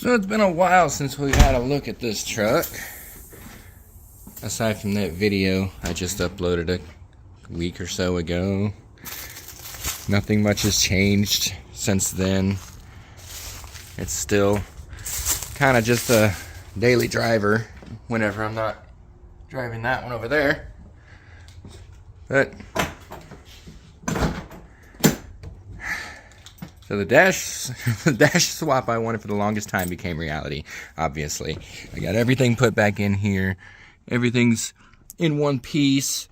So it's been a while since we've had a look at this truck. Aside from that video I just uploaded a week or so ago. Nothing much has changed since then. It's still kind of just a daily driver whenever I'm not driving that one over there. But so the dash swap I wanted for the longest time became reality, obviously. I got everything put back in here. Everything's in one piece.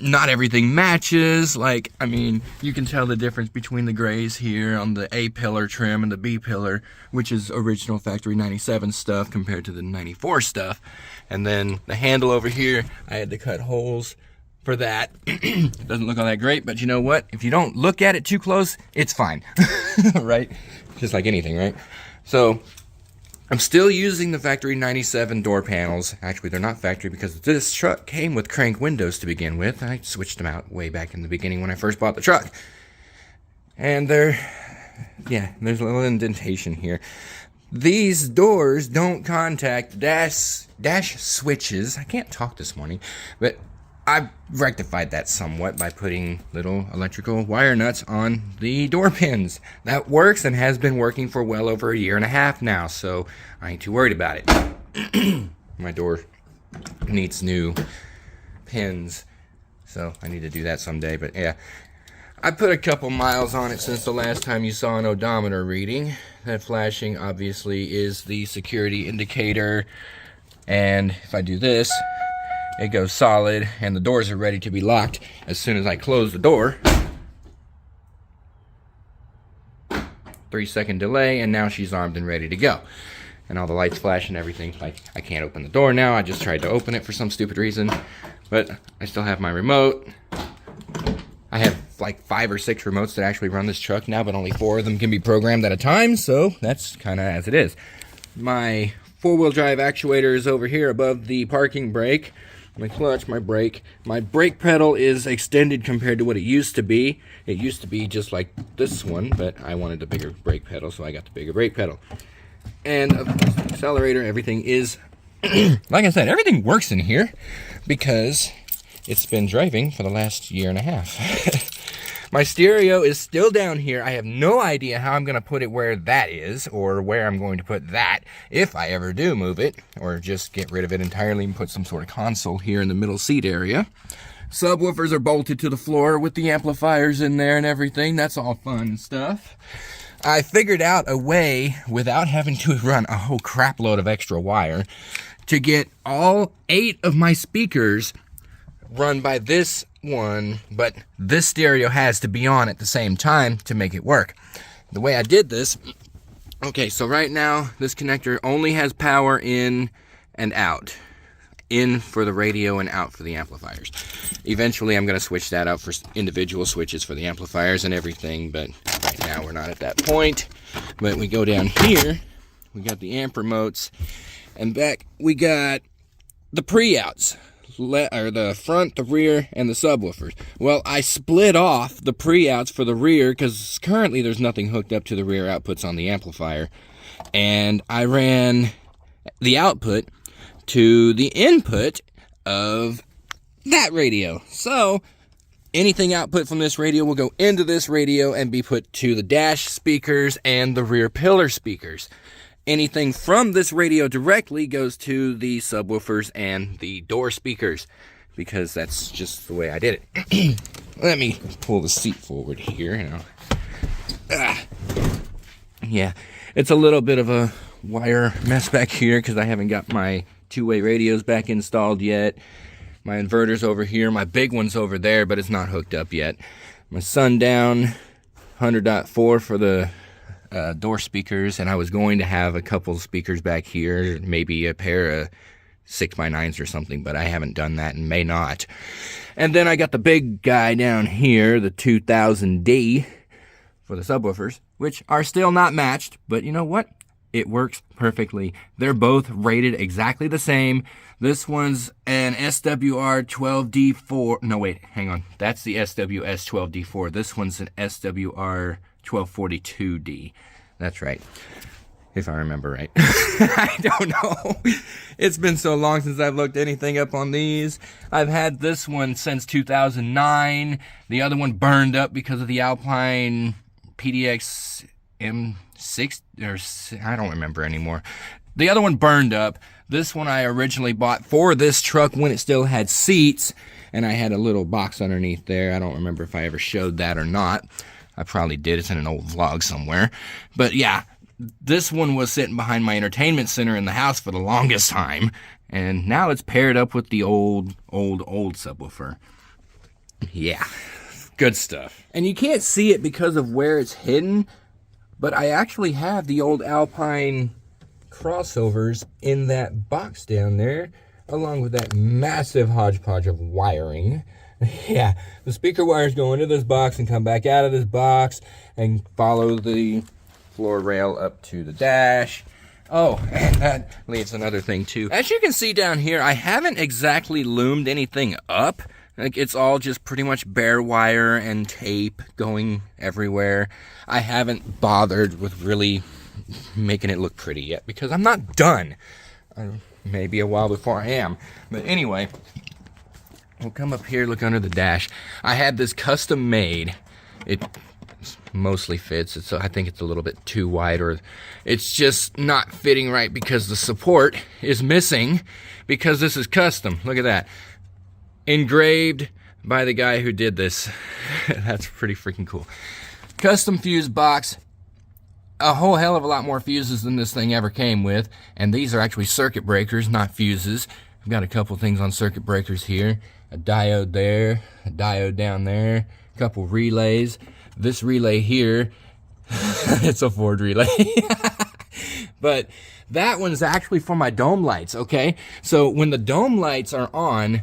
Not everything matches. Like, I mean, you can tell the difference between the grays here on the A pillar trim and the B pillar, which is original factory 97 stuff compared to the 94 stuff. And then the handle over here, I had to cut holes for that. It doesn't look all that great, but you know what? If you don't look at it too close, it's fine. Right? Just like anything, right? So I'm still using the factory 97 door panels. Actually, they're not factory because this truck came with crank windows to begin with. I switched them out way back in the beginning when I first bought the truck. And there's a little indentation here. These doors don't contact dash switches. I can't talk this morning, but I've rectified that somewhat by putting little electrical wire nuts on the door pins. That works and has been working for well over a year and a half now, so I ain't too worried about it. My door needs new pins, so I need to do that someday, but yeah. I put a couple miles on it since the last time you saw an odometer reading. That flashing obviously is the security indicator, and if I do this, it goes solid, and the doors are ready to be locked as soon as I close the door. 3-second delay, and now she's armed and ready to go. And all the lights flash and everything. Like, I can't open the door now. I just tried to open it for some stupid reason, but I still have my remote. I have like 5 or 6 remotes that actually run this truck now, but only 4 of them can be programmed at a time, so that's kind of as it is. My 4-wheel drive actuator is over here above the parking brake. My clutch, my brake pedal is extended compared to what it used to be. It used to be just like this one, but I wanted a bigger brake pedal, so I got the bigger brake pedal. And of course, the accelerator, everything is, like I said, everything works in here because it's been driving for the last year and a half. My stereo is still down here. I have no idea how I'm going to put it where that is, or where I'm going to put that, if I ever do move it, or just get rid of it entirely and put some sort of console here in the middle seat area. Subwoofers are bolted to the floor with the amplifiers in there and everything. That's all fun stuff. I figured out a way, without having to run a whole crap load of extra wire, to get all 8 of my speakers run by this one, but this stereo has to be on at the same time to make it work. The way I did this, okay, so right now this connector only has power in and out. In for the radio and out for the amplifiers. Eventually I'm going to switch that out for individual switches for the amplifiers and everything, but right now we're not at that point. But we go down here, we got the amp remotes, and back we got the pre-outs. Or the front, the rear, and the subwoofers. Well, I split off the pre-outs for the rear because currently there's nothing hooked up to the rear outputs on the amplifier. And I ran the output to the input of that radio. So anything output from this radio will go into this radio and be put to the dash speakers and the rear pillar speakers. Anything from this radio directly goes to the subwoofers and the door speakers, because that's just the way I did it. Let me pull the seat forward here. Yeah, it's a little bit of a wire mess back here because I haven't got my 2-way radios back installed yet. My inverter's over here. My big one's over there, but it's not hooked up yet. My Sundown 100.4 for the door speakers, and I was going to have a couple speakers back here, maybe a pair of 6x9s or something, but I haven't done that and may not. And then I got the big guy down here, the 2000D for the subwoofers, which are still not matched, but you know what? It works perfectly. They're both rated exactly the same. This one's an SWR12D4. No, wait, hang on. That's the SWS12D4. This one's an SWR 1242D. That's right. if I remember right. I don't know. It's been so long since I've looked anything up on these. I've had this one since 2009. The other one burned up because of the Alpine PDX M6, or I don't remember anymore. The other one burned up. This one I originally bought for this truck when it still had seats, and I had a little box underneath there. I don't remember if I ever showed that or not. I probably did. It's in an old vlog somewhere. But yeah, this one was sitting behind my entertainment center in the house for the longest time, and now it's paired up with the old subwoofer. Yeah, good stuff. And you can't see it because of where it's hidden, but I actually have the old Alpine crossovers in that box down there, along with that massive hodgepodge of wiring. Yeah, the speaker wires go into this box and come back out of this box and follow the floor rail up to the dash. Oh, and that leads another thing too. As you can see down here, I haven't exactly loomed anything up. Like, it's all just pretty much bare wire and tape going everywhere. I haven't bothered with really making it look pretty yet because I'm not done. Maybe a while before I am. But anyway, we'll come up here, look under the dash. I had this custom made. It mostly fits. I think it's a little bit too wide, or it's just not fitting right because the support is missing because this is custom. Look at that. Engraved by the guy who did this. That's pretty freaking cool. Custom fuse box. A whole hell of a lot more fuses than this thing ever came with, and these are actually circuit breakers, not fuses. I've got a couple things on circuit breakers here. A diode there, a diode down there, a couple relays. This relay here, it's a Ford relay. But that one's actually for my dome lights, okay? So when the dome lights are on,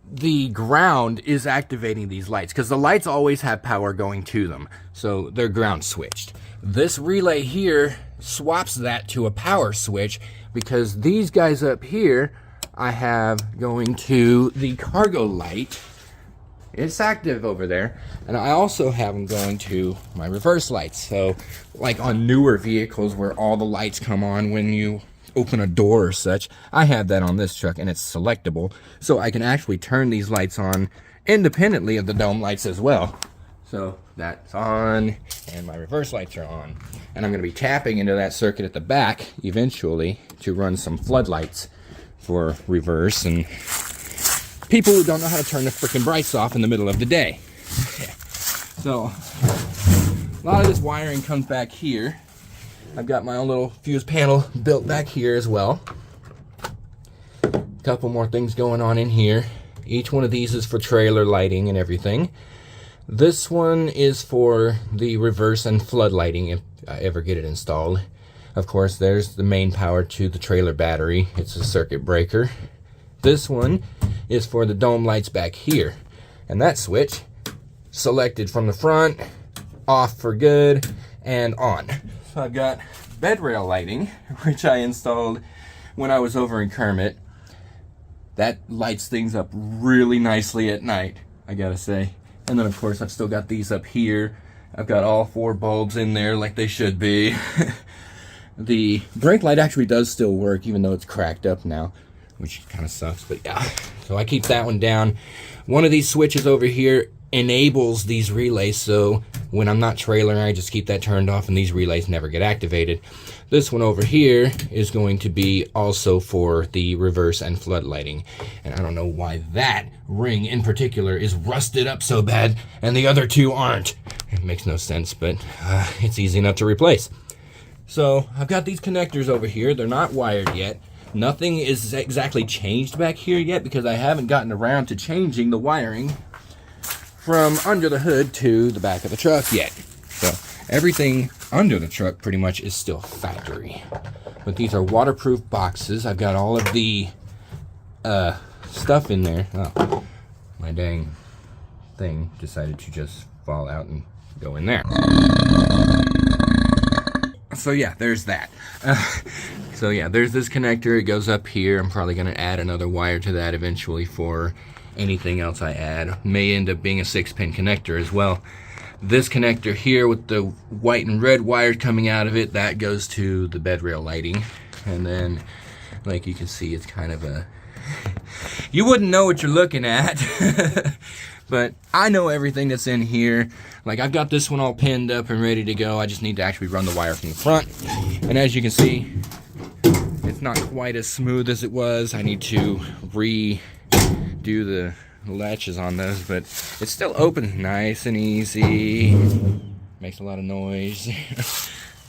the ground is activating these lights because the lights always have power going to them, so they're ground switched. This relay here swaps that to a power switch because these guys up here I have going to the cargo light. It's active over there, and I also have them going to my reverse lights. So like on newer vehicles where all the lights come on when you open a door or such, I have that on this truck, and it's selectable, so I can actually turn these lights on independently of the dome lights as well. So that's on, and my reverse lights are on. And I'm going to be tapping into that circuit at the back eventually to run some floodlights for reverse and people who don't know how to turn the freaking brights off in the middle of the day. Yeah. So a lot of this wiring comes back here. I've got my own little fuse panel built back here as well. A couple more things going on in here. Each one of these is for trailer lighting and everything. This one is for the reverse and flood lighting if I ever get it installed. Of course, there's the main power to the trailer battery. It's a circuit breaker. This one is for the dome lights back here. And that switch, selected from the front, off for good, and on. So I've got bed rail lighting, which I installed when I was over in Kermit. That lights things up really nicely at night, I gotta say. And then, of course, I've still got these up here. I've got all 4 bulbs in there like they should be. The brake light actually does still work, even though it's cracked up now, which kind of sucks, but yeah. So I keep that one down. One of these switches over here enables these relays, so when I'm not trailering, I just keep that turned off and these relays never get activated. This one over here is going to be also for the reverse and flood lighting. And I don't know why that ring in particular is rusted up so bad and the other 2 aren't. It makes no sense, but it's easy enough to replace. So I've got these connectors over here. They're not wired yet. Nothing is exactly changed back here yet because I haven't gotten around to changing the wiring from under the hood to the back of the truck yet. So everything under the truck pretty much is still factory. But these are waterproof boxes. I've got all of the stuff in there. Oh, my dang thing decided to just fall out and go in there. So yeah, there's that. So yeah, there's this connector. It goes up here. I'm probably going to add another wire to that eventually for anything else I add. May end up being a 6-pin connector as well. This connector here with the white and red wires coming out of it, that goes to the bed rail lighting. And then, like you can see, it's kind of a... You wouldn't know what you're looking at. But I know everything that's in here. Like, I've got this one all pinned up and ready to go. I just need to actually run the wire from the front. And as you can see, it's not quite as smooth as it was. I need to redo the latches on those, but it still opens nice and easy. Makes a lot of noise.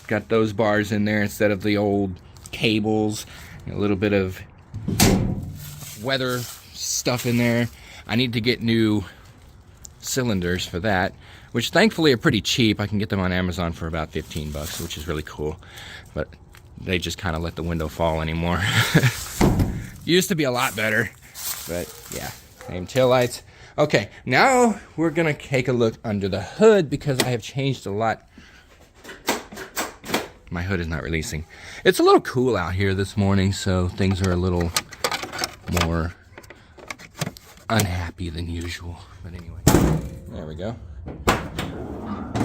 Got those bars in there instead of the old cables. A little bit of weather stuff in there. I need to get new cylinders for that, which thankfully are pretty cheap. I can get them on Amazon for about 15 bucks, which is really cool. But they just kind of let the window fall anymore. Used to be a lot better, but yeah, same tail lights. Okay, now we're gonna take a look under the hood because I have changed a lot. My hood is not releasing. It's a little cool out here this morning, so things are a little more unhappy than usual. But anyway, there we go.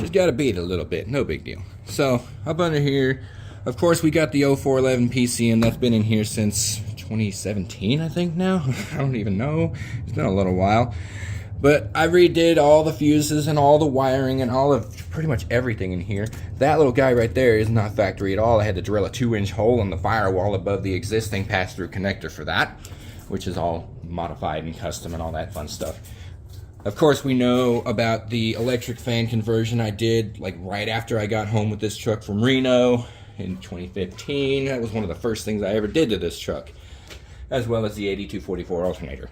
Just gotta beat it a little bit, no big deal. So up under here, of course, we got the 0411 PC, and that's been in here since 2017, I think now. I don't even know. It's been a little while. But I redid all the fuses and all the wiring and all of pretty much everything in here. That little guy right there is not factory at all. I had to drill a 2-inch hole in the firewall above the existing pass-through connector for that, which is all modified and custom and all that fun stuff. Of course, we know about the electric fan conversion I did like right after I got home with this truck from Reno in 2015. That was one of the first things I ever did to this truck, as well as the 8244 alternator.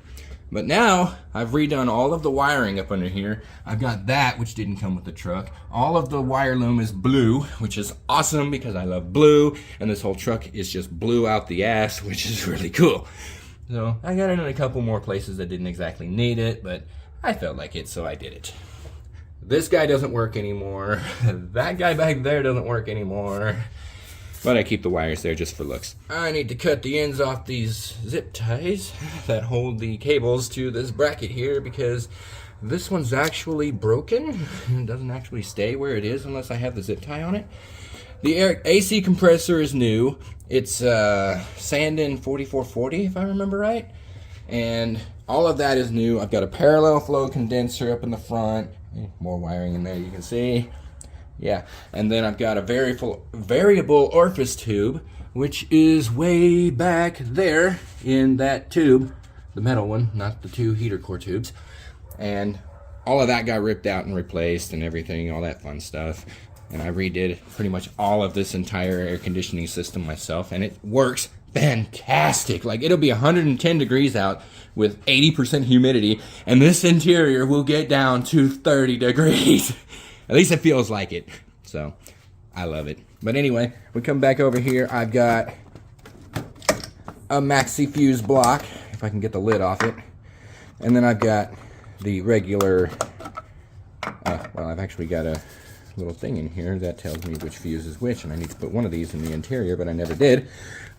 But now I've redone all of the wiring up under here. I've got that, which didn't come with the truck. All of the wire loom is blue, which is awesome because I love blue, and this whole truck is just blue out the ass, which is really cool. So I got it in a couple more places that didn't exactly need it, but I felt like it, so I did it. This guy doesn't work anymore. That guy back there doesn't work anymore. But I keep the wires there just for looks. I need to cut the ends off these zip ties that hold the cables to this bracket here because this one's actually broken. It doesn't actually stay where it is unless I have the zip tie on it. The AC compressor is new. It's Sandin 4440 if I remember right. And all of that is new. I've got a parallel flow condenser up in the front. More wiring in there, you can see. Yeah, and then I've got a variable orifice tube, which is way back there in that tube, the metal one, not the two heater core tubes. And all of that got ripped out and replaced and everything, all that fun stuff. And I redid pretty much all of this entire air conditioning system myself, and it works fantastic. Like, it'll be 110 degrees out with 80% humidity, and this interior will get down to 30 degrees. At least it feels like it. So, I love it. But anyway, we come back over here. I've got a maxi fuse block, if I can get the lid off it. And then I've got the regular, well, I've actually got a little thing in here that tells me which fuse is which, and I need to put one of these in the interior, but I never did.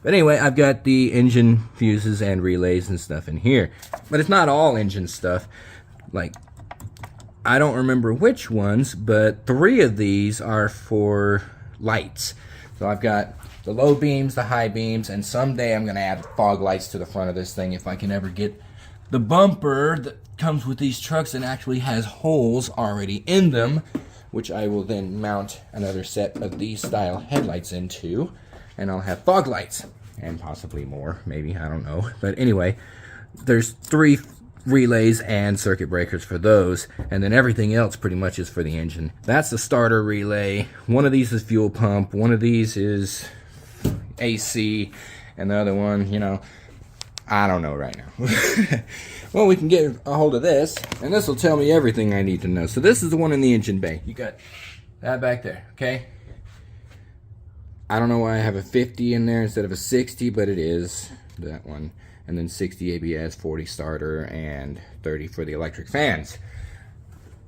But anyway, I've got the engine fuses and relays and stuff in here. But it's not all engine stuff. Like, I don't remember which ones, but 3 of these are for lights. So I've got the low beams, the high beams, and someday I'm going to add fog lights to the front of this thing if I can ever get the bumper that comes with these trucks and actually has holes already in them, which I will then mount another set of these style headlights into, and I'll have fog lights, and possibly more, maybe, I don't know. But anyway, there's 3 relays and circuit breakers for those, and then everything else pretty much is for the engine. That's the starter relay. One of these is fuel pump, one of these is AC, and the other one, you know, I don't know right now. Well, we can get a hold of this, and this will tell me everything I need to know. So this is the one in the engine bay. You got that back there, okay? I don't know why I have a 50 in there instead of a 60, but it is that one. And then 60 ABS, 40 starter, and 30 for the electric fans.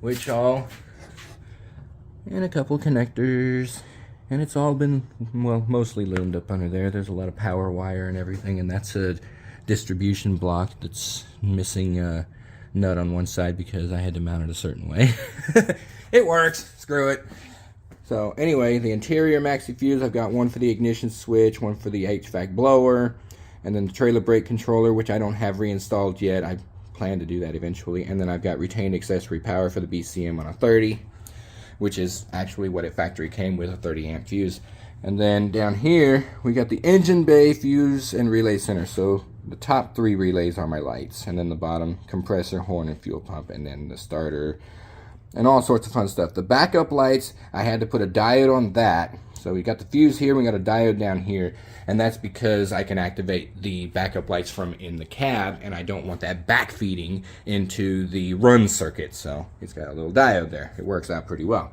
Which all, and a couple connectors, and it's all been, well, mostly loomed up under there. There's a lot of power wire and everything, and that's a distribution block that's missing a nut on one side because I had to mount it a certain way. it works. Screw it. So anyway, the interior maxi fuse, I've got one for the ignition switch, one for the HVAC blower, and then the trailer brake controller, which I don't have reinstalled yet. I plan to do that eventually. And then I've got retained accessory power for the BCM on a 30, which is actually what it factory came with, a 30 amp fuse. And then down here, we got the engine bay, fuse, and relay center. So the top 3 relays are my lights, and then the bottom, compressor, horn, and fuel pump, and then the starter, and all sorts of fun stuff. The backup lights, I had to put a diode on that. So we got the fuse here, we got a diode down here, and that's because I can activate the backup lights from in the cab, and I don't want that backfeeding into the run circuit. So it's got a little diode there. It works out pretty well.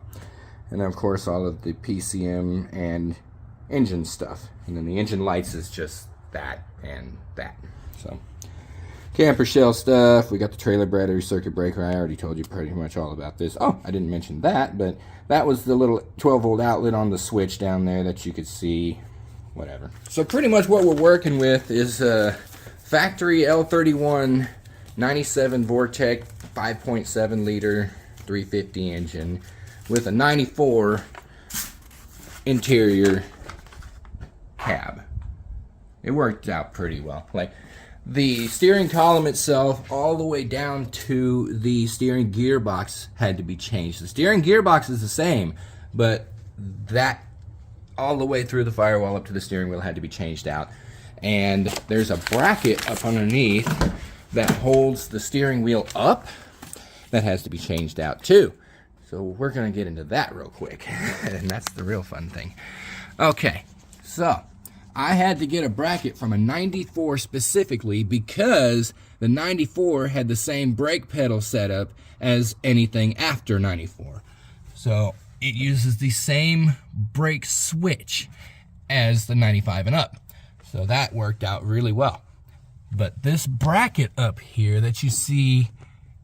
And then of course all of the PCM and engine stuff. And then the engine lights is just that and that. So camper shell stuff. We got the trailer battery circuit breaker. I already told you pretty much all about this. Oh, I didn't mention that, but that was the little 12-volt outlet on the switch down there that you could see. Whatever. So pretty much what we're working with is a factory L31 97 Vortec 5.7 liter 350 engine with a 94 interior cab. It worked out pretty well. Like the steering column itself, all the way down to the steering gearbox, had to be changed. The steering gearbox is the same, but that all the way through the firewall up to the steering wheel had to be changed out. And there's a bracket up underneath that holds the steering wheel up that has to be changed out too. So we're gonna get into that real quick. And that's the real fun thing. Okay, so I had to get a bracket from a 94 specifically because the 94 had the same brake pedal setup as anything after 94. So it uses the same brake switch as the 95 and up. So that worked out really well. But this bracket up here that you see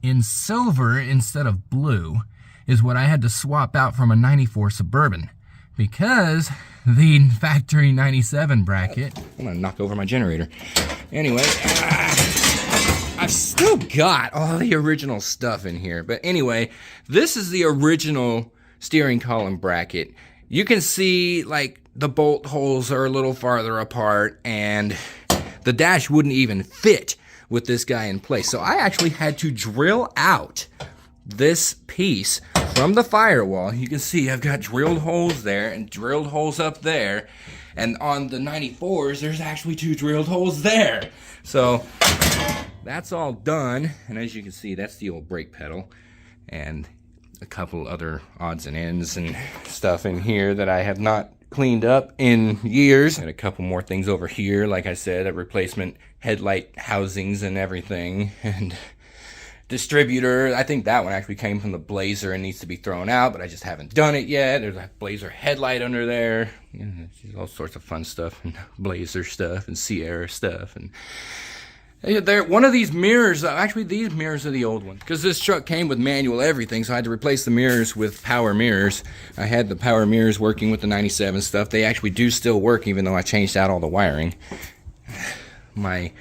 in silver instead of blue is what I had to swap out from a 94 Suburban, because the factory 97 bracket, I'm gonna knock over my generator. Anyway, I've still got all the original stuff in here. But anyway, this is the original steering column bracket. You can see like the bolt holes are a little farther apart, and the dash wouldn't even fit with this guy in place. So I actually had to drill out this piece from the firewall. You can see I've got drilled holes there and drilled holes up there, and on the 94s there's actually 2 drilled holes there. So that's all done, and as you can see, that's the old brake pedal and a couple other odds and ends and stuff in here that I have not cleaned up in years, and a couple more things over here, like I said, a replacement headlight housings and everything, and distributor. I think that one actually came from the Blazer and needs to be thrown out, but I just haven't done it yet. There's a Blazer headlight under there. All sorts of fun stuff, and Blazer stuff, and Sierra stuff, and one of these mirrors, actually these mirrors are the old ones, because this truck came with manual everything, so I had to replace the mirrors with power mirrors. I had the power mirrors working with the 97 stuff. They actually do still work, even though I changed out all the wiring. My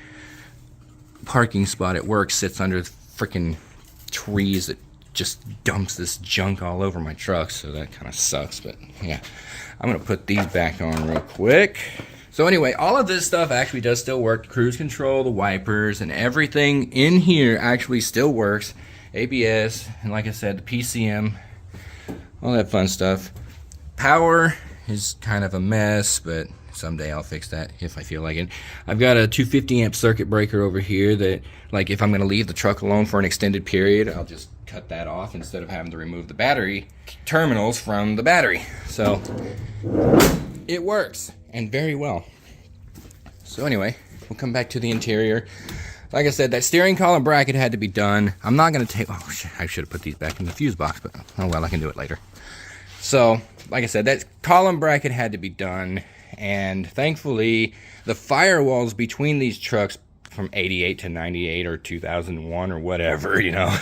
parking spot at work sits under freaking trees that just dumps this junk all over my truck, so that kind of sucks. But yeah, I'm gonna put these back on real quick. So anyway, all of this stuff actually does still work. Cruise control, the wipers, and everything in here actually still works. ABS, and like I said, the PCM, all that fun stuff. Power is kind of a mess, but someday I'll fix that if I feel like it. I've got a 250 amp circuit breaker over here that, like, if I'm going to leave the truck alone for an extended period, I'll just cut that off instead of having to remove the battery terminals from the battery. So it works, and very well. So anyway, we'll come back to the interior. Like I said, that steering column bracket had to be done. I'm not going to take... Oh, shit, I should have put these back in the fuse box, but oh well, I can do it later. So, like I said, that column bracket had to be done. And thankfully, the firewalls between these trucks from 88 to 98 or 2001 or whatever, you know,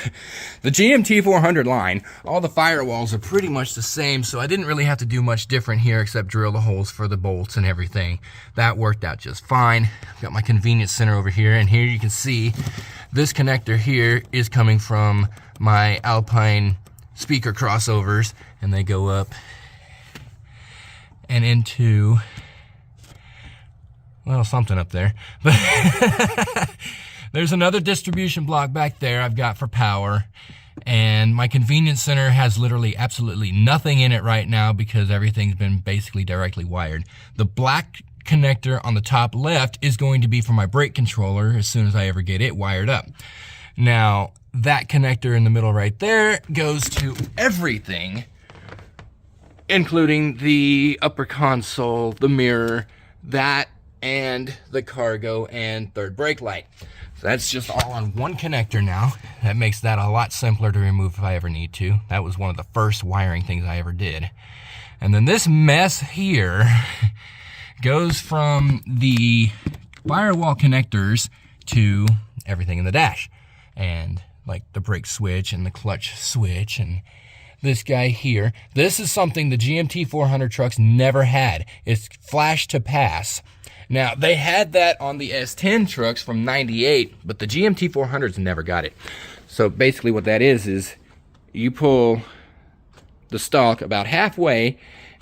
the GMT 400 line, all the firewalls are pretty much the same, so I didn't really have to do much different here except drill the holes for the bolts and everything. That worked out just fine. I've got my convenience center over here, and here you can see this connector here is coming from my Alpine speaker crossovers, and they go up and into, well, something up there. But there's another distribution block back there I've got for power. And my convenience center has literally absolutely nothing in it right now because everything's been basically directly wired. The black connector on the top left is going to be for my brake controller as soon as I ever get it wired up. Now, that connector in the middle right there goes to everything, including the upper console, the mirror, that, and the cargo and third brake light. So that's just all on one connector now. That makes that a lot simpler to remove if I ever need to. That was one of the first wiring things I ever did. And then this mess here goes from the firewall connectors to everything in the dash. And like the brake switch and the clutch switch and this guy here. This is something the GMT 400 trucks never had. It's flash to pass. Now, they had that on the S10 trucks from '98, but the GMT 400s never got it. So basically what that is you pull the stalk about halfway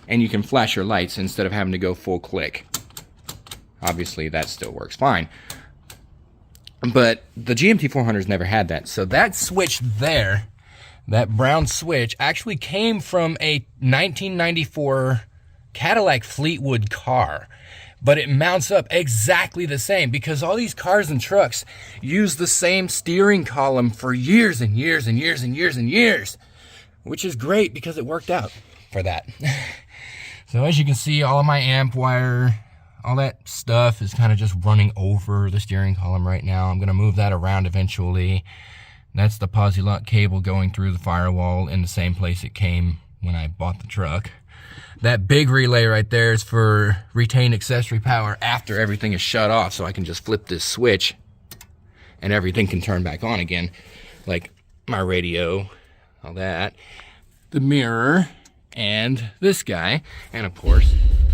and you can flash your lights instead of having to go full click. Obviously, that still works fine. But the GMT 400s never had that. So that switch there, that brown switch, actually came from a 1994 Cadillac Fleetwood car. But it mounts up exactly the same because all these cars and trucks use the same steering column for years and years and years and years and years, which is great because it worked out for that. So as you can see, all of my amp wire, all that stuff is kind of just running over the steering column right now. I'm going to move that around eventually. That's the Posilock cable going through the firewall in the same place it came when I bought the truck. That big relay right there is for retained accessory power after everything is shut off, so I can just flip this switch and everything can turn back on again, like my radio, all that, the mirror, and this guy, and of course,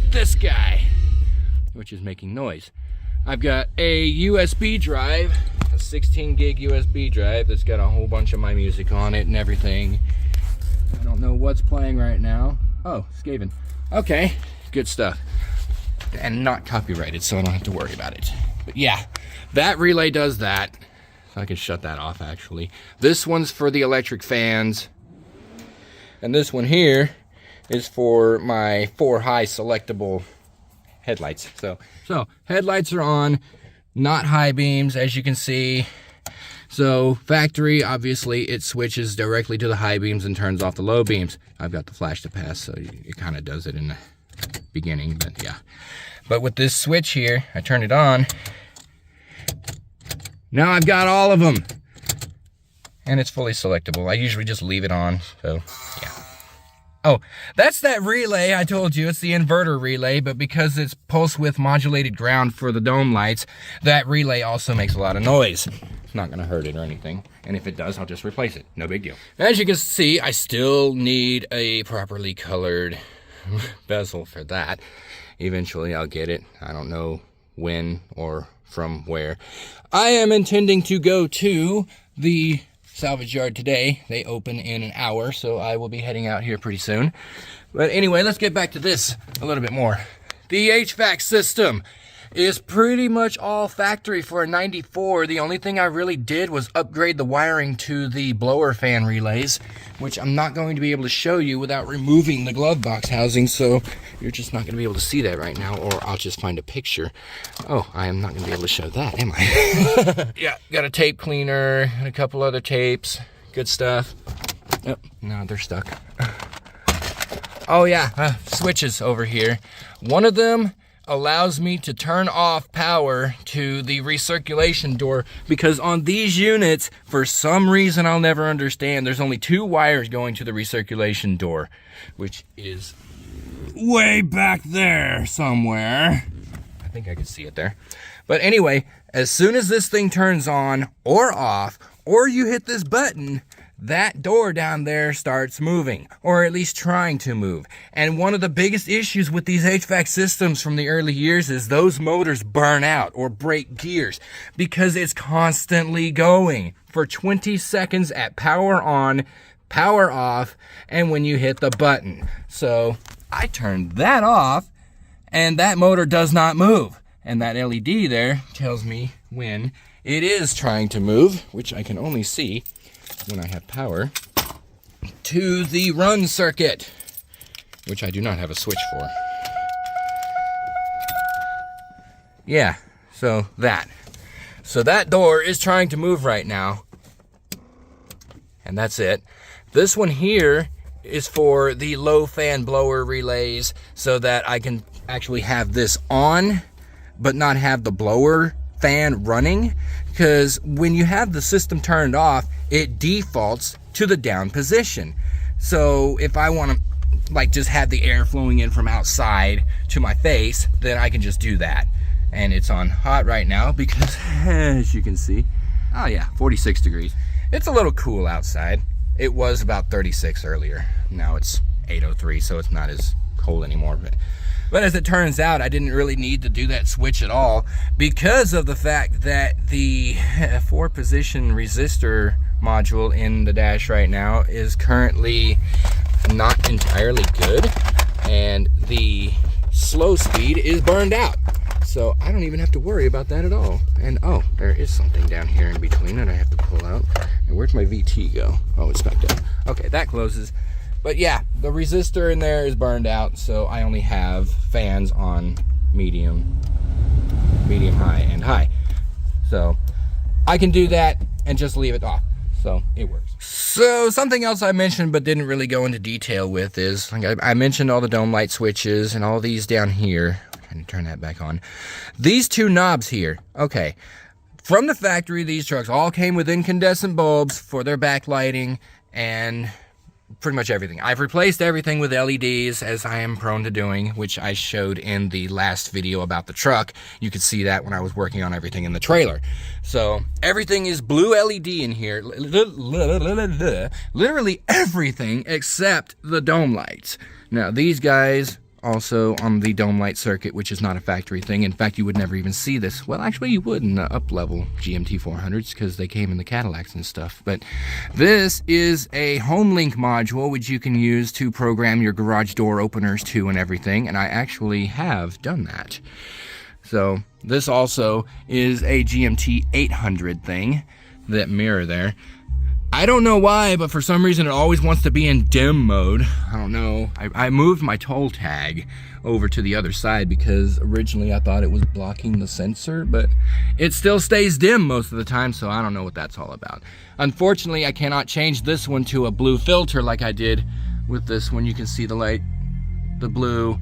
this guy, which is making noise. I've got a USB drive, a 16 gig USB drive that's got a whole bunch of my music on it and everything. I don't know what's playing right now. Oh, Skaven. Okay, good stuff. And not copyrighted, so I don't have to worry about it. But yeah, that relay does that. So I can shut that off, actually. This one's for the electric fans. And this one here is for my 4 high selectable headlights. So headlights are on, not high beams, as you can see. So factory, obviously, it switches directly to the high beams and turns off the low beams. I've got the flash to pass, so it kind of does it in the beginning, but yeah. But with this switch here, I turn it on. Now I've got all of them. And it's fully selectable. I usually just leave it on, so yeah. Oh, that's that relay I told you. It's the inverter relay, but because it's pulse width modulated ground for the dome lights, that relay also makes a lot of noise. It's not going to hurt it or anything. And if it does, I'll just replace it. No big deal. As you can see, I still need a properly colored bezel for that. Eventually, I'll get it. I don't know when or from where. I am intending to go to the salvage yard today. They open in an hour, so I will be heading out here pretty soon. But anyway, let's get back to this a little bit more. The HVAC system is pretty much all factory for a 94. The only thing I really did was upgrade the wiring to the blower fan relays, which I'm not going to be able to show you without removing the glove box housing, so you're just not going to be able to see that right now, or I'll just find a picture. Oh, I am not going to be able to show that, am I? Yeah, got a tape cleaner and a couple other tapes. Good stuff. Oh, no, they're stuck. Oh yeah, switches over here. One of them allows me to turn off power to the recirculation door, because on these units, for some reason I'll never understand, there's only 2 wires going to the recirculation door, which is way back there somewhere. I think I can see it there. But anyway, as soon as this thing turns on or off, or you hit this button, that door down there starts moving, or at least trying to move. And one of the biggest issues with these HVAC systems from the early years is those motors burn out or break gears because it's constantly going. For 20 seconds at power on, power off, and when you hit the button. So I turned that off, and that motor does not move. And that LED there tells me when it is trying to move, which I can only see when I have power to the run circuit, which I do not have a switch for. Yeah, so that door is trying to move right now, and that's it. This one here is for the low fan blower relays, so that I can actually have this on but not have the blower fan running, because when you have the system turned off, it defaults to the down position. So if I want to like just have the air flowing in from outside to my face, then I can just do that. And it's on hot right now because, as you can see, oh yeah, 46 degrees. It's a little cool outside. It was about 36 earlier. Now it's 8:03, so it's not as cold anymore. But as it turns out, I didn't really need to do that switch at all because of the fact that the 4-position resistor module in the dash right now is currently not entirely good, and the slow speed is burned out. So I don't even have to worry about that at all. And oh, there is something down here in between that I have to pull out. And where'd my VT go? Oh, it's back there. Okay, that closes. But yeah, the resistor in there is burned out, so I only have fans on medium, high, and high. So I can do that and just leave it off. So it works. So something else I mentioned but didn't really go into detail with is, like I mentioned all the dome light switches and all these down here. I'm going to turn that back on. These two knobs here. Okay. From the factory, these trucks all came with incandescent bulbs for their backlighting and pretty much everything. I've replaced everything with LEDs, as I am prone to doing, which I showed in the last video about the truck. You could see that when I was working on everything in the trailer. So everything is blue LED in here. Literally everything except the dome lights. Now these guys also on the dome light circuit, which is not a factory thing. In fact, you would never even see this. Well, actually you would in the up-level GMT 400s because they came in the Cadillacs and stuff. But this is a HomeLink module, which you can use to program your garage door openers to and everything. And I actually have done that. So this also is a GMT 800 thing, that mirror there. I don't know why, but for some reason it always wants to be in dim mode. I don't know. I moved my toll tag over to the other side because originally I thought it was blocking the sensor, but it still stays dim most of the time, so I don't know what that's all about. Unfortunately, I cannot change this one to a blue filter like I did with this one. You can see the light, the blue.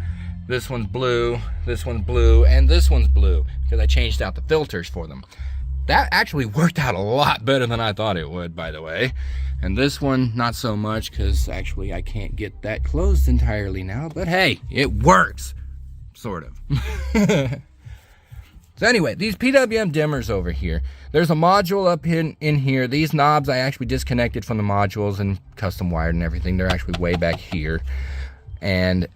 This one's blue, this one's blue, and this one's blue because I changed out the filters for them. That actually worked out a lot better than I thought it would, by the way. And this one, not so much, because actually I can't get that closed entirely now. But hey, it works. Sort of. So anyway, these PWM dimmers over here. There's a module up in here. These knobs I actually disconnected from the modules and custom wired and everything. They're actually way back here. And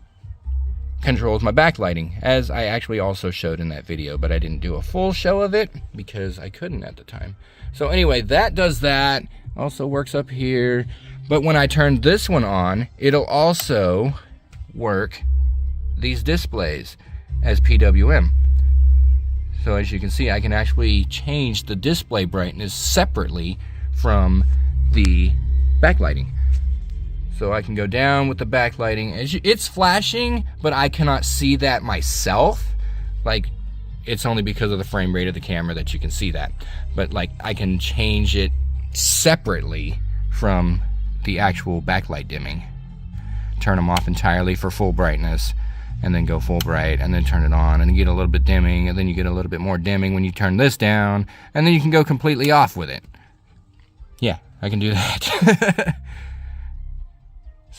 controls my backlighting, as I actually also showed in that video, but I didn't do a full show of it because I couldn't at the time. So anyway, that does that. Also works up here. But when I turn this one on, it'll also work these displays as PWM. So as you can see, I can actually change the display brightness separately from the backlighting. So I can go down with the backlighting. It's flashing, but I cannot see that myself. Like, it's only because of the frame rate of the camera that you can see that. But like, I can change it separately from the actual backlight dimming. Turn them off entirely for full brightness, and then go full bright, and then turn it on, and you get a little bit dimming, and then you get a little bit more dimming when you turn this down, and then you can go completely off with it. Yeah, I can do that.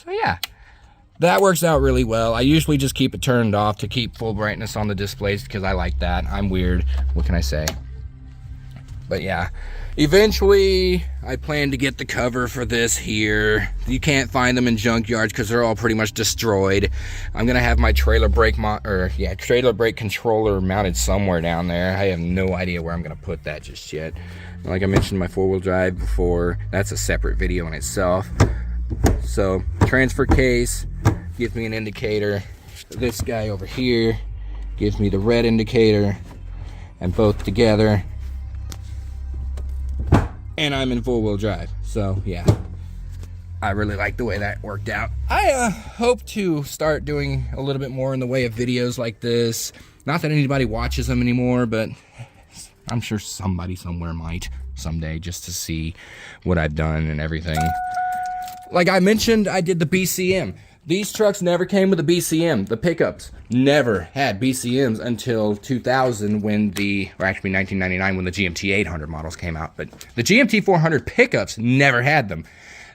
So yeah, that works out really well. I usually just keep it turned off to keep full brightness on the displays because I like that. I'm weird. What can I say? But yeah, eventually I plan to get the cover for this here. You can't find them in junkyards because they're all pretty much destroyed. I'm gonna have my trailer brake trailer brake controller mounted somewhere down there. I have no idea where I'm gonna put that just yet. Like I mentioned my 4-wheel drive before, that's a separate video in itself. So transfer case gives me an indicator. This guy over here gives me the red indicator, and both together, and I'm in four-wheel drive. So yeah, I really like the way that worked out. I hope to start doing a little bit more in the way of videos like this. Not that anybody watches them anymore, but I'm sure somebody somewhere might someday, just to see what I've done and everything. Like I mentioned, I did the BCM. These trucks never came with a BCM. The pickups never had BCMs until 2000 when or actually 1999 when the GMT 800 models came out. But the GMT 400 pickups never had them.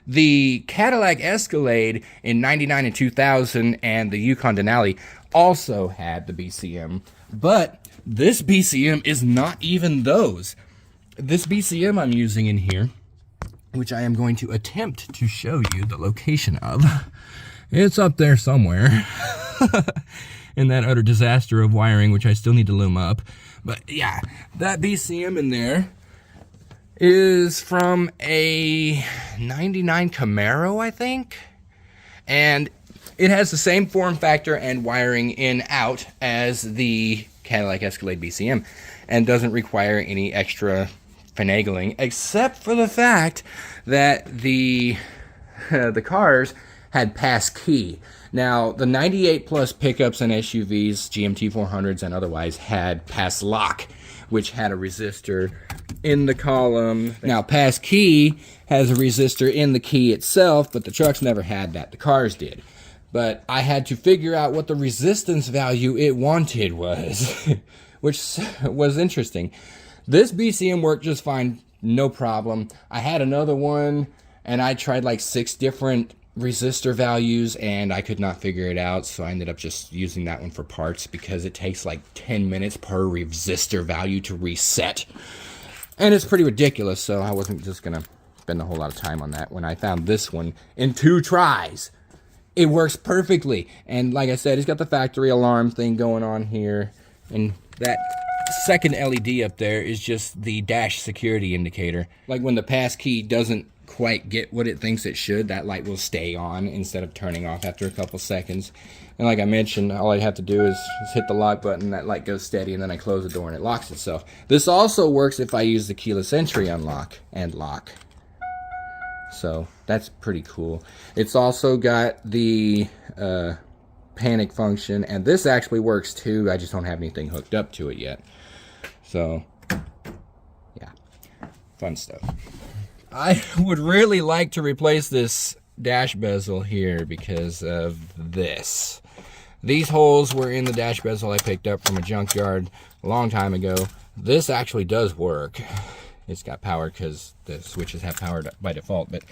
The Cadillac Escalade in 99 and 2000 and the Yukon Denali also had the BCM. But this BCM is not even those. This BCM I'm using in here, which I am going to attempt to show you the location of. It's up there somewhere in that utter disaster of wiring, which I still need to loom up. But yeah, that BCM in there is from a 99 Camaro, I think. And it has the same form factor and wiring in out as the Cadillac Escalade BCM and doesn't require any extra finagling, except for the fact that the cars had pass key. Now, the 98 plus pickups and SUVs, GMT 400s and otherwise, had pass lock, which had a resistor in the column. Now, pass key has a resistor in the key itself, but the trucks never had that. The cars did. But I had to figure out what the resistance value it wanted was, which was interesting. This BCM worked just fine, no problem. I had another one, and I tried like 6 different resistor values, and I could not figure it out, so I ended up just using that one for parts because it takes like 10 minutes per resistor value to reset. And it's pretty ridiculous, so I wasn't just going to spend a whole lot of time on that when I found this one in 2 tries. It works perfectly, and like I said, it's got the factory alarm thing going on here, and that second LED up there is just the dash security indicator. Like when the pass key doesn't quite get what it thinks it should, that light will stay on instead of turning off after a couple seconds. And like I mentioned, all I have to do is just hit the lock button, that light goes steady, and then I close the door and it locks itself. This also works if I use the keyless entry unlock and lock. So that's pretty cool. It's also got the panic function, and this actually works too. I just don't have anything hooked up to it yet. So yeah, fun stuff. I would really like to replace this dash bezel here because of this. These holes were in the dash bezel I picked up from a junkyard a long time ago. This actually does work. It's got power because the switches have power by default, but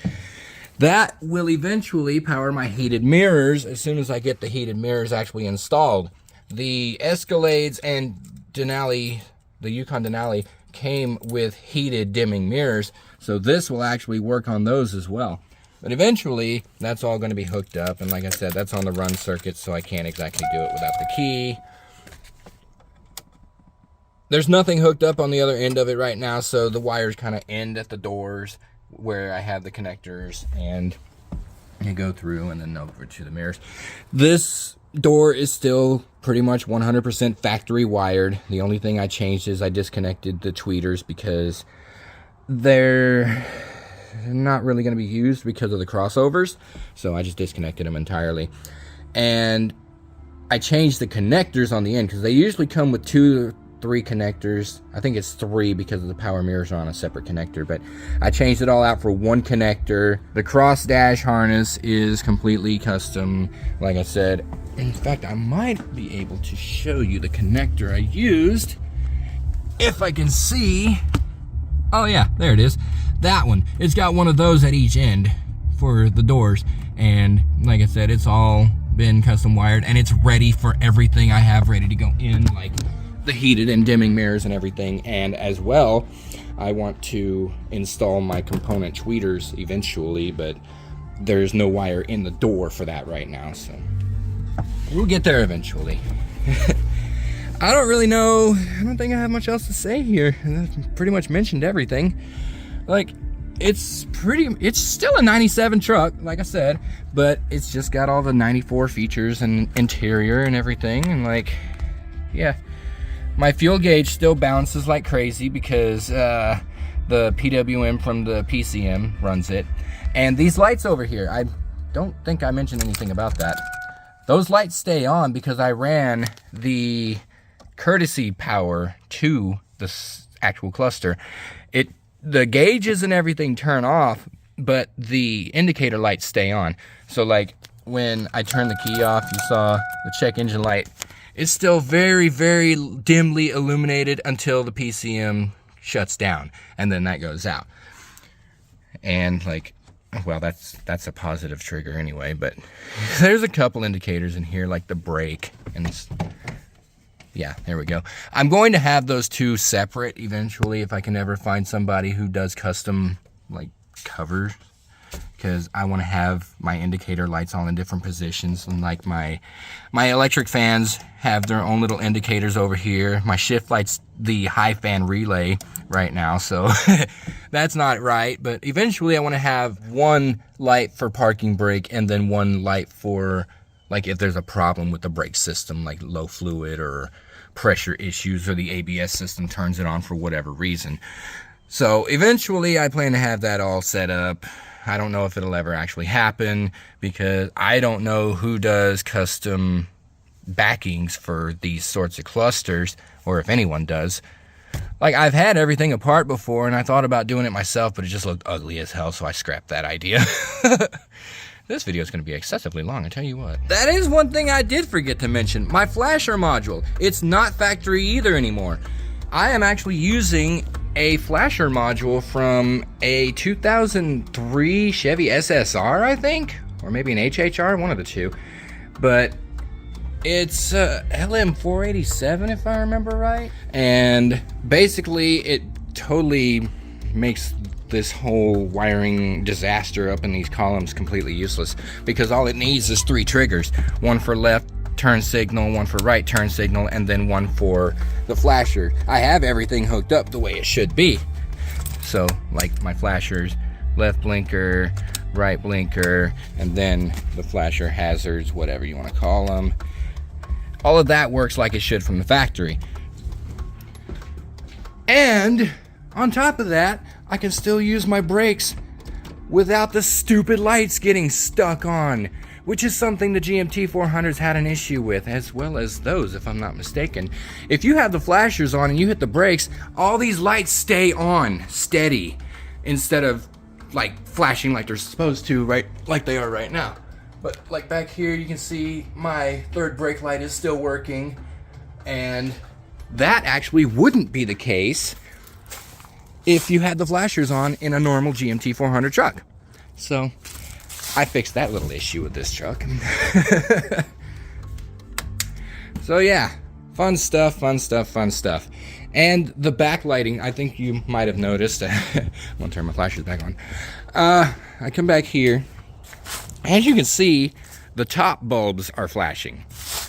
that will eventually power my heated mirrors as soon as I get the heated mirrors actually installed. The Escalades and Denali, the Yukon Denali, came with heated dimming mirrors, so this will actually work on those as well. But eventually, that's all going to be hooked up, and like I said, that's on the run circuit, so I can't exactly do it without the key. There's nothing hooked up on the other end of it right now, so the wires kind of end at the doors where I have the connectors, and you go through and then over to the mirrors. This door is still pretty much 100% factory wired. The only thing I changed is I disconnected the tweeters because they're not really going to be used because of the crossovers, so I just disconnected them entirely. And I changed the connectors on the end because they usually come with 2 or 3 connectors. I think it's 3 because of the power mirrors are on a separate connector, but I changed it all out for 1 connector. The cross dash harness is completely custom, like I said. In fact, I might be able to show you the connector I used if I can see. Oh yeah, there it is. That one. It's got one of those at each end for the doors, and like I said, it's all been custom wired, and it's ready for everything I have ready to go in, like the heated and dimming mirrors and everything. And as well, I want to install my component tweeters eventually, but there's no wire in the door for that right now, so we'll get there eventually. I don't really know. I don't think I have much else to say here. I've pretty much mentioned everything. Like, it's still a 97 truck, like I said, but it's just got all the 94 features and interior and everything. And like, yeah, my fuel gauge still bounces like crazy because the PWM from the PCM runs it. And these lights over here, I don't think I mentioned anything about that. Those lights stay on because I ran the courtesy power to the actual cluster. The gauges and everything turn off, but the indicator lights stay on. So like when I turn the key off, you saw the check engine light. It's still very, very dimly illuminated until the PCM shuts down, and then that goes out. And like, well, that's a positive trigger anyway, but there's a couple indicators in here, like the brake, and yeah, there we go. I'm going to have those two separate eventually if I can ever find somebody who does custom like covers, because I want to have my indicator lights all in different positions. And like my electric fans have their own little indicators over here. My shift light's the high fan relay right now, so that's not right. But eventually I want to have one light for parking brake and then one light for like if there's a problem with the brake system, like low fluid or pressure issues, or the ABS system turns it on for whatever reason. So eventually I plan to have that all set up. I don't know if it'll ever actually happen because I don't know who does custom backings for these sorts of clusters, or if anyone does. Like, I've had everything apart before and I thought about doing it myself, but it just looked ugly as hell, so I scrapped that idea. This video is going to be excessively long, I tell you what. That is one thing I did forget to mention. My flasher module. It's not factory either anymore. I am actually using a flasher module from a 2003 Chevy SSR, I think? Or maybe an HHR, one of the two. But it's LM487, if I remember right. And basically, it totally makes this whole wiring disaster up in these columns completely useless, because all it needs is 3 triggers. One for left turn signal, one for right turn signal, and then one for the flasher. I have everything hooked up the way it should be. So like my flashers, left blinker, right blinker, and then the flasher hazards, whatever you want to call them. All of that works like it should from the factory. And on top of that, I can still use my brakes without the stupid lights getting stuck on, which is something the GMT 400s had an issue with, as well as those, if I'm not mistaken. If you have the flashers on and you hit the brakes, all these lights stay on steady instead of like flashing like they're supposed to, right, like they are right now. But like back here, you can see my third brake light is still working, and that actually wouldn't be the case if you had the flashers on in a normal GMT 400 truck. So I fixed that little issue with this truck. So yeah, fun stuff, fun stuff, fun stuff. And the backlighting, I think you might have noticed. I'm gonna turn my flashers back on. I come back here. As you can see, the top bulbs are flashing.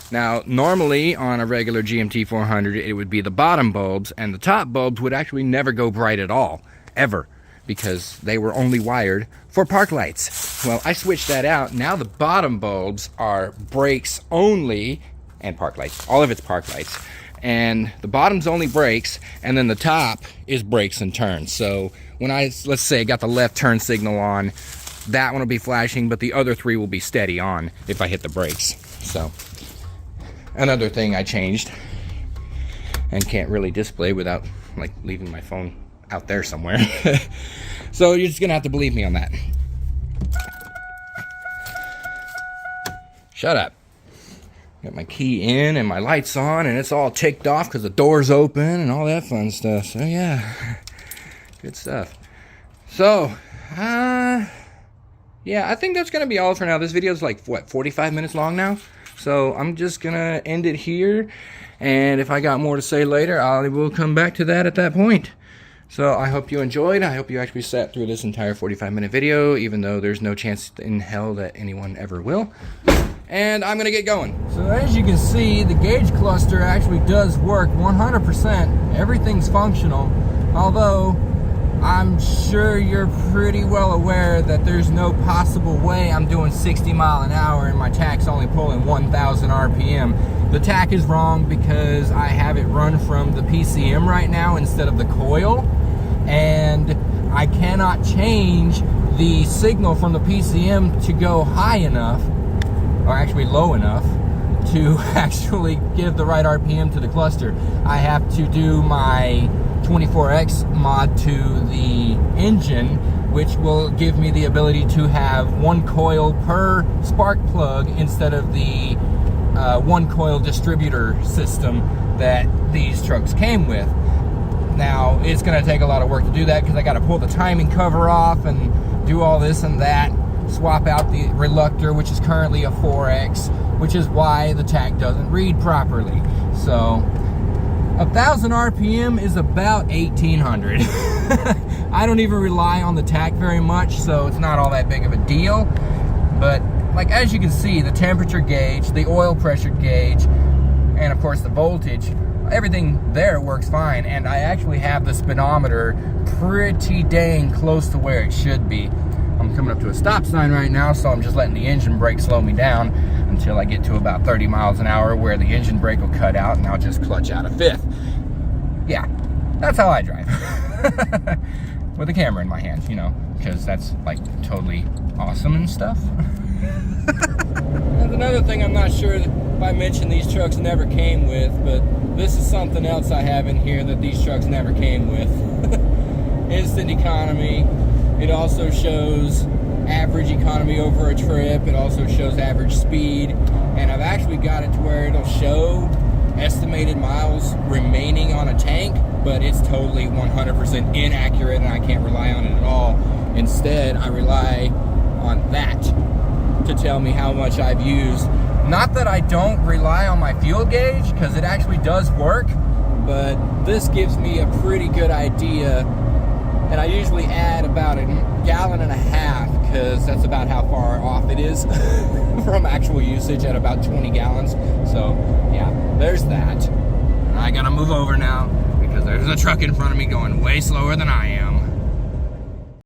Now, normally on a regular GMT 400, it would be the bottom bulbs, and the top bulbs would actually never go bright at all, ever, because they were only wired for park lights. Well, I switched that out. Now the bottom bulbs are brakes only, and park lights. All of it's park lights. And the bottom's only brakes, and then the top is brakes and turns. So when let's say, got the left turn signal on, that one will be flashing, but the other 3 will be steady on if I hit the brakes. So another thing I changed, and can't really display without like leaving my phone out there somewhere. So you're just gonna have to believe me on that. Shut up. Got my key in and my lights on, and it's all ticked off because the door's open and all that fun stuff. So yeah, good stuff. So yeah, I think that's gonna be all for now. This video is like what, 45 minutes long now? So I'm just gonna end it here, and if I got more to say later, I will come back to that at that point. So I hope you enjoyed. I hope you actually sat through this entire 45-minute video, even though there's no chance in hell that anyone ever will. And I'm gonna get going. So as you can see, the gauge cluster actually does work 100%. Everything's functional, although I'm sure you're pretty well aware that there's no possible way I'm doing 60 mile an hour and my tach's only pulling 1,000 RPM. The tach is wrong because I have it run from the PCM right now instead of the coil, and I cannot change the signal from the PCM to go high enough, or actually low enough, to actually give the right RPM to the cluster. I have to do my 24X mod to the engine, which will give me the ability to have one coil per spark plug instead of the one coil distributor system that these trucks came with. Now, it's going to take a lot of work to do that because I got to pull the timing cover off and do all this and that, swap out the reluctor, which is currently a 4X, which is why the tach doesn't read properly. So 1,000 RPM is about 1,800. I don't even rely on the tach very much, so it's not all that big of a deal. But like, as you can see, the temperature gauge, the oil pressure gauge, and of course the voltage, everything there works fine. And I actually have the speedometer pretty dang close to where it should be. I'm coming up to a stop sign right now, so I'm just letting the engine brake slow me down until I get to about 30 miles an hour where the engine brake will cut out and I'll just clutch out a fifth. Yeah, that's how I drive. With a camera in my hand, you know, because that's like totally awesome and stuff. That's another thing I'm not sure if I mentioned these trucks never came with, but this is something else I have in here that these trucks never came with. Instant economy. It also shows average economy over a trip. It also shows average speed. And I've actually got it to where it'll show estimated miles remaining on a tank, but it's totally 100% inaccurate and I can't rely on it at all. Instead, I rely on that to tell me how much I've used. Not that I don't rely on my fuel gauge, because it actually does work, but this gives me a pretty good idea. And I usually add about 1.5 gallons, because that's about how far off it is from actual usage at about 20 gallons. So yeah, there's that. And I gotta move over now because there's a truck in front of me going way slower than I am.